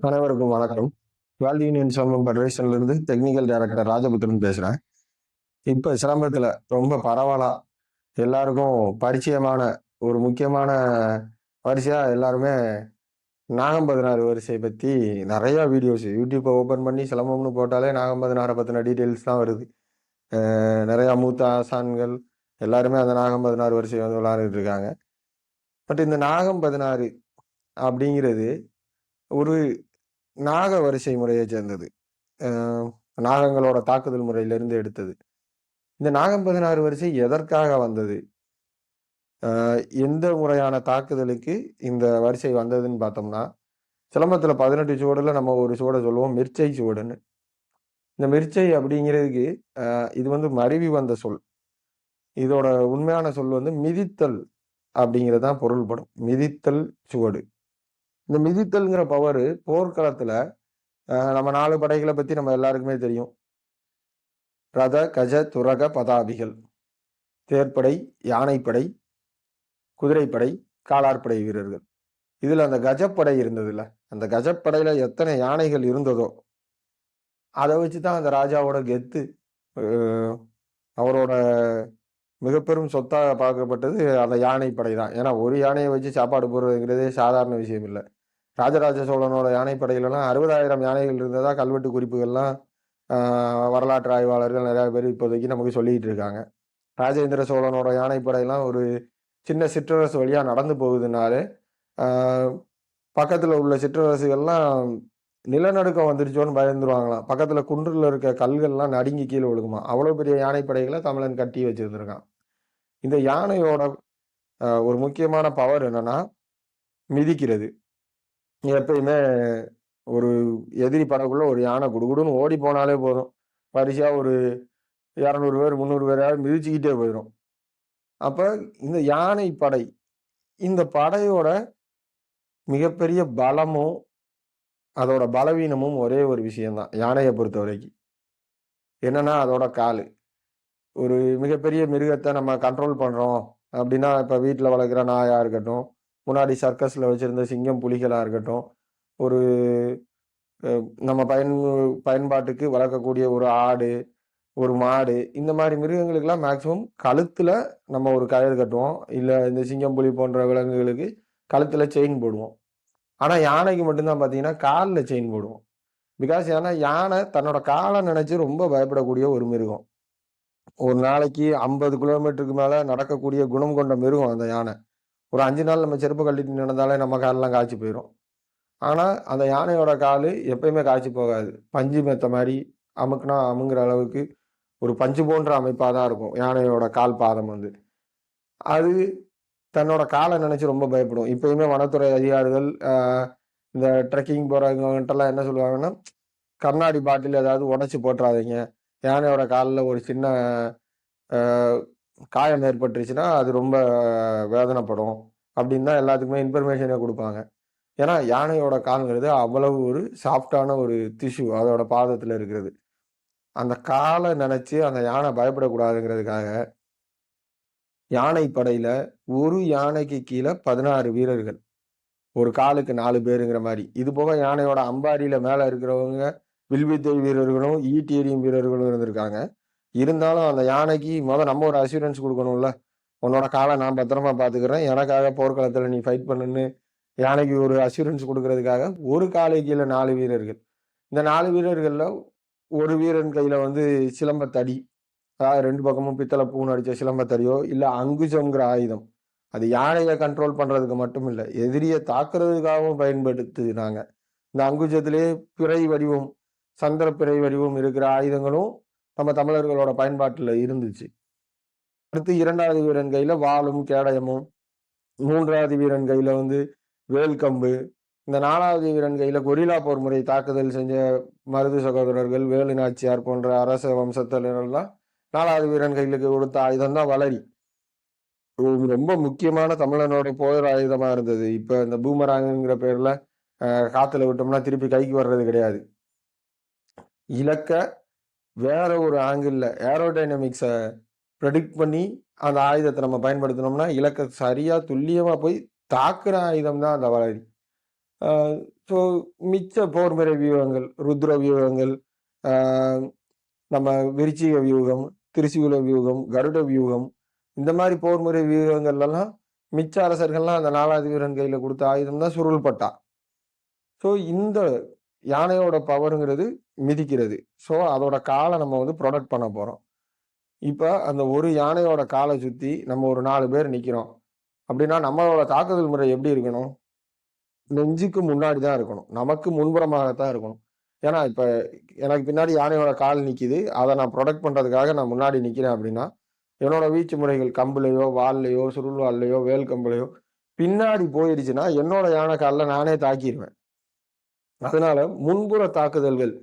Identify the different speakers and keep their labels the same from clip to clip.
Speaker 1: அனைவருக்கும் வணக்கம். World union silambam ஃபெடரேஷன்ல இருந்து டெக்னிக்கல் டைரக்டர் ராஜபுத்திரன் பேசுறேன். இப்ப சிலம்பத்துல ரொம்ப பரவலா எல்லாருக்கும் பரிச்சயமான ஒரு முக்கியமான வரிசையா எல்லாருமே நாகம் 16 வரிசையை பத்தி நிறைய வீடியோஸ் யூடியூப்பை ஓபன் பண்ணி சிலம்பம்னு போட்டாலே நாகம் 16 பத்தின டீட்டெயில்ஸ் தான் வருது. நிறைய மூத்த ஆசான்கள் எல்லாருமே அந்த நாகம் 16 வரிசையை வந்து விளையாண்டுட்டு இருக்காங்க. பட் இந்த நாகம் 16 அப்படிங்கிறது ஒரு நாக வரிசை முறையை சேர்ந்தது. நாகங்களோட தாக்குதல் முறையிலிருந்து எடுத்தது. இந்த நாகம் 16 வரிசை எதற்காக வந்தது, எந்த முறையான தாக்குதலுக்கு இந்த வரிசை வந்ததுன்னு பார்த்தோம்னா, சிலம்பத்துல 18 சுவடுல நம்ம ஒரு சுவடை சொல்லுவோம் மிர்ச்சை சுவடுன்னு. இந்த மிர்ச்சை அப்படிங்கிறதுக்கு இது வந்து மருவி வந்த சொல். இதோட உண்மையான சொல் வந்து மிதித்தல் அப்படிங்கிறது தான் பொருள்படும். மிதித்தல் சுவடு. இந்த மிதித்தல்ங்கிற பவர் போர்க்களத்துல நம்ம 4 படைகளை பத்தி நம்ம எல்லாருக்குமே தெரியும். ரத, கஜ, துரக, பதாபிகள். தேர்ப்படை, யானைப்படை, குதிரைப்படை, காலாட்படை வீரர்கள். இதுல அந்த கஜப்படை இருந்ததுல, அந்த கஜப்படையில எத்தனை யானைகள் இருந்ததோ அதை வச்சுதான் அந்த ராஜாவோட கெத்து, அவரோட மிக பெரும் சொத்தாக பார்க்கப்பட்டது அந்த யானைப்படை தான். ஏன்னா ஒரு யானையை வச்சு சாப்பாடு போடுறதுங்கிறதே சாதாரண விஷயம் இல்லை. ராஜராஜ சோழனோட யானைப்படையிலலாம் 60,000 யானைகள் இருந்ததா கல்வெட்டு குறிப்புகள்லாம் வரலாற்று ஆய்வாளர்கள் நிறைய பேர் இப்போதைக்கு நமக்கு சொல்லிட்டு இருக்காங்க. ராஜேந்திர சோழனோட யானைப்படையெல்லாம் ஒரு சின்ன சிற்றரசு வழியா நடந்து போகுதுனாலே பக்கத்துல உள்ள சிற்றரசுகள்லாம் நிலநடுக்கம் வந்துருச்சோன்னு பயந்துருவாங்களாம். பக்கத்துல குன்றுல இருக்க கல்கள்லாம் நடுங்கி கீழே விழுகுமா. அவ்வளவு பெரிய யானைப்படைகளை தமிழன் கட்டி வச்சிருந்திருக்கான். இந்த யானையோட ஒரு முக்கியமான பவர் என்னன்னா மிதிக்கிறது. எப்பயுமே ஒரு எதிரி படக்குள்ள ஒரு யானை குடுகுடுன்னு ஓடி போனாலே போதும், வரிசையா ஒரு 200 பேர் 300 பேராவது மிதிச்சுக்கிட்டே போயிடும். அப்ப இந்த யானை படை, இந்த படையோட மிகப்பெரிய பலமும் அதோட பலவீனமும் ஒரே ஒரு விஷயம்தான் யானையை பொறுத்த வரைக்கும். என்னன்னா அதோட காலு. ஒரு மிகப்பெரிய மிருகத்தை நம்ம கண்ட்ரோல் பண்றோம் அப்படின்னா, இப்ப வீட்டுல வளர்க்குற நாயா இருக்கட்டும், முன்னாடி சர்க்கஸ்ல வச்சிருந்த சிங்கம் புலிகளா இருக்கட்டும், ஒரு நம்ம பயன்பாட்டுக்கு வளர்க்கக்கூடிய ஒரு ஆடு, ஒரு மாடு, இந்த மாதிரி மிருகங்களுக்கெல்லாம் மேக்சிமம் கழுத்துல நம்ம ஒரு கயிறு கட்டுவோம். இல்ல இந்த சிங்கம் புலி போன்ற விலங்குகளுக்கு கழுத்துல செயின் போடுவோம். ஆனா யானைக்கு மட்டும்தான் பாத்தீங்கன்னா காலில் செயின் போடுவோம். பிகாஸ் ஏன்னா யானை தன்னோட காலை நினைச்சு ரொம்ப பயப்படக்கூடிய ஒரு மிருகம். ஒரு நாளைக்கு 50 கிலோமீட்டருக்கு மேல நடக்கக்கூடிய குணம் கொண்ட மிருகம் அந்த யானை. ஒரு 5 நாள் நம்ம செருப்பு கழட்டிட்டு நடந்தாலே நம்ம காலெல்லாம் காய்ச்சி போயிடும். ஆனா அந்த யானையோட காலு எப்பயுமே காய்ச்சி போகாது. பஞ்சு மெத்த மாதிரி அமுக்குனா அமுங்குற அளவுக்கு ஒரு பஞ்சு போன்ற அமைப்பா தான் இருக்கும் யானையோட கால் பாதம் வந்து. அது தன்னோட காலை நினைச்சு ரொம்ப பயப்படும். இப்பயுமே வனத்துறை அதிகாரிகள் இந்த ட்ரெக்கிங் போறவங்ககிட்டலாம் என்ன சொல்லுவாங்கன்னா, கண்ணாடி பாட்டில் ஏதாவது உடைச்சு போட்டுறாதீங்க, யானையோட காலில் ஒரு சின்ன காயம் ஏற்பட்டுருச்சுன்னா அது ரொம்ப வேதனைப்படும் அப்படின்னு தான் எல்லாத்துக்குமே இன்ஃபர்மேஷனை கொடுப்பாங்க. ஏன்னா யானையோட கால்ங்கிறது அவ்வளவு ஒரு சாஃப்டான ஒரு டிஷ்யூ அதோட பாதத்துல இருக்கிறது. அந்த காலை நினைச்சு அந்த யானை பயப்படக்கூடாதுங்கிறதுக்காக யானை படையில ஒரு யானைக்கு கீழே 16 வீரர்கள், ஒரு காலுக்கு 4 பேருங்கிற மாதிரி. இது போக யானையோட அம்பாரியில மேல இருக்கிறவங்க வில்வித்தை வீரர்களும் ஈட்டி எறியும் வீரர்களும் இருந்திருக்காங்க. இருந்தாலும் அந்த யானைக்கு நம்ம ஒரு அசூரன்ஸ் கொடுக்கணும்ல, உன்னோட காலை நான் பத்திரமா பாத்துக்கிறேன், எனக்காக போர்க்களத்துல நீ ஃபைட் பண்ணுன்னு யானைக்கு ஒரு அசூரன்ஸ் கொடுக்கறதுக்காக ஒரு காலை கீழே 4 வீரர்கள். இந்த 4 வீரர்கள்ல ஒரு வீரன் கையில வந்து சிலம்பத்தடி, அதாவது 2 பக்கமும் பித்தளை பூண் அடிச்ச சிலம்பத்தடியோ இல்ல அங்குஜம்ங்கிற ஆயுதம். அது யானையை கண்ட்ரோல் பண்றதுக்கு மட்டும் இல்ல, எதிரியை தாக்குறதுக்காகவும் பயன்படுத்தினாங்க. இந்த அங்குஜத்திலேயே பிறை வடிவம், சந்திர பிறை வடிவம் இருக்கிற ஆயுதங்களும் நம்ம தமிழர்களோட பயன்பாட்டுல இருந்துச்சு. அடுத்து 2வது வீரன் கையில வாளும் கேடயமும், 3வது வீரன் கையில வந்து வேல்கம்பு, இந்த 4வது வீரன் கையில கொரில்லா போர் முறை தாக்குதல் செஞ்ச மருது சகோதரர்கள், வேலு நாச்சியார் போன்ற அரச வம்சத்தினர்கள்லாம் 4வது வீரன் கையிலுக்கு கொடுத்த ஆயுதம் தான் வளரி. ரொம்ப முக்கியமான தமிழனோட போர் ஆயுதமா இருந்தது. இப்ப இந்த பூமராங்குங்கிற பேர்ல காத்துல விட்டோம்னா திருப்பி கைக்கு வர்றது கிடையாது. இலக்க வேற ஒரு ஆங்கிள் ஏரோடைனமிக்ஸை ப்ரெடிக்ட் பண்ணி அந்த ஆயுதத்தை நம்ம பயன்படுத்தினோம்னா இலக்க சரியா துல்லியமா போய் தாக்குற ஆயுதம் தான் அந்த வளரி. ஸோ மிச்ச போர்முறை வியூகங்கள், ருத்ர வியூகங்கள், ஆ நம்ம விருச்சிக வியூகம், திரிசூல வியூகம், கருட வியூகம், இந்த மாரி போர்முறை வியூகங்கள்லாம் மிச்ச அரசர்கள்லாம் அந்த 4வது வீரன் கையில குடுத்த ஆயுதம் தான் சுருள் பட்டா. ஸோ இந்த யானையோட பவர்ங்கிறது மிதிக்கிறது. ஸோ அதோட கால நம்ம வந்து புரொடெக்ட் பண்ண போறோம். இப்ப அந்த ஒரு யானையோட கால சுத்தி நம்ம ஒரு 4 பேர் நிக்கிறோம். அப்படின்னா நம்மளோட தாக்குதல் முறை எப்படி இருக்கணும்? நெஞ்சுக்கு முன்னாடி தான் இருக்கணும். நமக்கு முன்புறமாகத்தான் இருக்கணும். ஏன்னா, இப்ப எனக்கு பின்னாடி யானையோட கால் நிக்குது. அத நான் புரொடெக்ட் பண்றதுக்காக நான் முன்னாடி நிக்கிறேன் அப்படின்னா, என்னோட வீச்சு முறைகள் கம்புலயோ, வாள்லயோ, சுருள் வாள்லயோ, வேல் கம்புலயோ பின்னாடி போயிருச்சுன்னா, என்னோட யானை கால்ல நானே தாக்கிருவேன். அதனால முன்புற தாக்குதல்கள்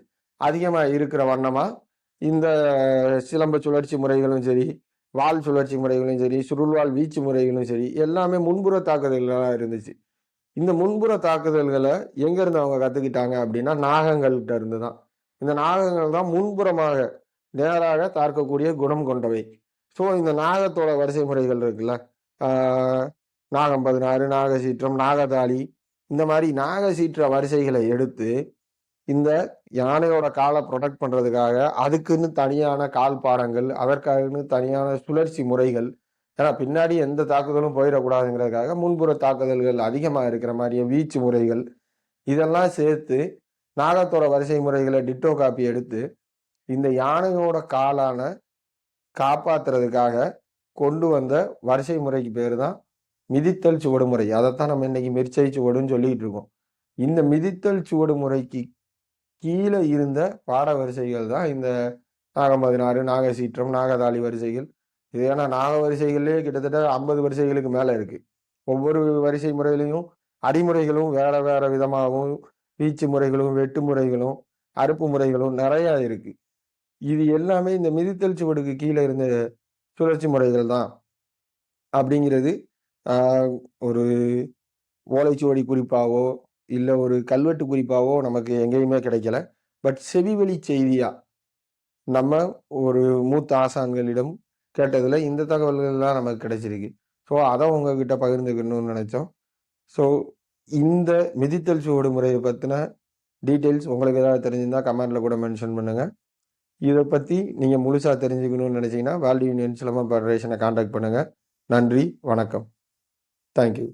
Speaker 1: அதிகமா இருக்கிற வண்ணமா, இந்த சிலம்ப சுழற்சி முறைகளும் சரி, வாள் சுழற்சி முறைகளும் சரி, சுருள்வாள் வீச்சு முறைகளும் சரி, எல்லாமே முன்புற தாக்குதல்களா இருந்துச்சு. இந்த முன்புற தாக்குதல்கள எங்கேருந்து அவங்க கத்துக்கிட்டாங்க அப்படின்னா, நாகங்கள்ட்ட இருந்து தான். இந்த நாகங்கள் தான் முன்புறமாக நேராக தாக்கக்கூடிய குணம் கொண்டவை. ஸோ இந்த நாகத்தோட வரிசை முறைகள் இருக்குல்ல, ஆ நாகம் 16, நாகசீற்றம், நாகதாளி இந்த மாரி நாகசீற்ற வரிசைகளை எடுத்து, இந்த யானையோட கால புரொடெக்ட் பண்றதுக்காக அதுக்குன்னு தனியான கால் பாடங்கள், அதற்காகன்னு தனியான சுழற்சி முறைகள். ஏன்னா பின்னாடி எந்த தாக்குதலும் போயிடக்கூடாதுங்கிறதுக்காக முன்புற தாக்குதல்கள் அதிகமா இருக்கிற மாரியே வீச்சு முறைகள், இதெல்லாம் சேர்த்து நாகத்தோட வரிசை முறைகள டிட்டோ காப்பி எடுத்து, இந்த யானையோட காலான காப்பாத்துறதுக்காக கொண்டு வந்த வரிசை முறைக்கு பேரு தான் மிதித்தல் சுவடு முறை. அதத்தான் நம்ம இன்னைக்கு மிர்ச்சை சுவடுன்னு சொல்லிட்டு இருக்கோம். இந்த மிதித்தல் சுவடு முறைக்கு கீழ இருந்த பாட வரிசைகள் தான் இந்த நாகம் 16, நாகசீற்றம், நாகதாளி வரிசைகள். இது ஏன்னா நாக வரிசைகள்லயே கிட்டத்தட்ட 50 வரிசைகளுக்கு மேல இருக்கு. ஒவ்வொரு வரிசை முறையிலையும் அடிமுறைகளும் வேற வேற விதமாகவும், வீச்சு முறைகளும், வெட்டு முறைகளும், அறுப்பு முறைகளும் நெறைய இருக்கு. இது எல்லாமே இந்த மிதித்தல் சுவடுக்கு கீழ இருந்த சுழற்சி முறைகள் தான். அப்படிங்கிறது ஆ ஒரு ஓலைச்சுவடி குறிப்பாவோ, இல்ல ஒரு கல்வெட்டு குறிப்பாவோ நமக்கு எங்கேயுமே கிடைக்கல. பட் செவிவழி செய்தியா நம்ம ஒரு மூத்த ஆசான்களிடம் கேட்டதுல இந்த தகவல்கள்லாம் நமக்கு கிடைச்சிருக்கு. ஸோ அத உங்ககிட்ட பகிர்ந்துக்கணும்னு நெனைச்சோம். ஸோ இந்த மிதித்தல் சுவடு முறைய பத்தின டீட்டெயில்ஸ் உங்களுக்கு ஏதாவது தெரிஞ்சிருந்தா கமெண்ட்ல கூட மென்ஷன் பண்ணுங்க. இத பத்தி நீங்க முழுசா தெரிஞ்சுக்கணும்னு நெனைச்சீங்கன்னா, வேர்ல்ட் யூனியன் சிலம்பம் ஃபெடரேஷன கான்டாக்ட் பண்ணுங்க. நன்றி, வணக்கம். Thank you.